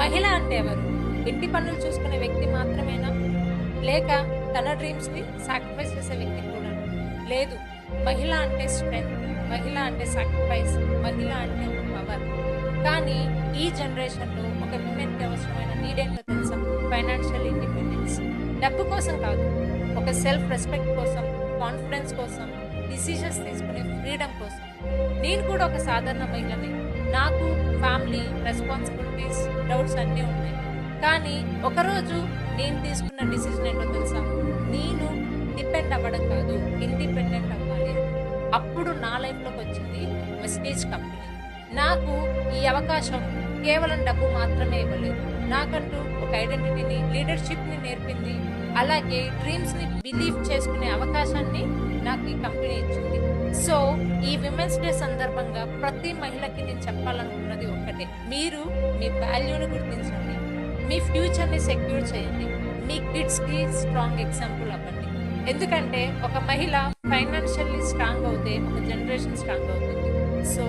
మహిళ అంటే ఎవరు? ఇంటి పనులు చూసుకునే వ్యక్తి మాత్రమేనా? లేక తన డ్రీమ్స్‌ని సాక్రిఫైస్ చేసే వ్యక్తి కూడానా? లేదు. మహిళ అంటే స్ట్రెంగ్త్, మహిళ అంటే సాక్రిఫైస్, మహిళ అంటే ఒక పవర్. కానీ ఈ జనరేషన్‌లో ఒక విమెన్‌కి అవసరమైన నీడ్ ఏంటో తెలుసా? Financial independence. డబ్బు కోసం కాదు. ఒక సెల్ఫ్ రెస్పెక్ట్ కోసం, కాన్ఫిడెన్స్ కోసం, డిసిషన్స్ తీసుకునే ఫ్రీడమ్ కోసం. నేను కూడా ఒక సాధారణ మహిళనే. నాకు ఫ్యామిలీ, రెస్పాన్సిబిలిటీస్, డౌట్స్ అన్నీ ఉన్నాయి. కానీ ఒకరోజు నేను తీసుకున్న డిసిజన్ ఏంటో తెలుసా? నేను డిపెండ్ అవ్వడం కాదు, ఇండిపెండెంట్ అవ్వాలి అని. అప్పుడు నా లైఫ్‌లోకి వచ్చింది వెస్టీజ్ కంపెనీ. నాకు ఈ అవకాశం కేవలం డబ్బు మాత్రమే ఇవ్వలేదు. నాకంటూ ఒక ఐడెంటిటీని, లీడర్‌షిప్‌ని నేర్పింది. అలాగే డ్రీమ్స్‌ని బిలీవ్ చేసుకునే అవకాశాన్ని నాకు ఈ కంపెనీ ఇచ్చింది. సో, ఈ విమెన్స్ డే సందర్భంగా ప్రతి మహిళకి నేను చెప్పాలనుకున్నది ఒక్కటే. మీరు మీ వాల్యూని గుర్తించండి. మీ ఫ్యూచర్‌ని సెక్యూర్ చేయండి. మీ కిడ్స్‌కి స్ట్రాంగ్ ఎగ్జాంపుల్ అవ్వండి. ఎందుకంటే ఒక మహిళ ఫైనాన్షియల్లీ స్ట్రాంగ్ అవుతే ఒక జనరేషన్ స్ట్రాంగ్ అవుతుంది. సో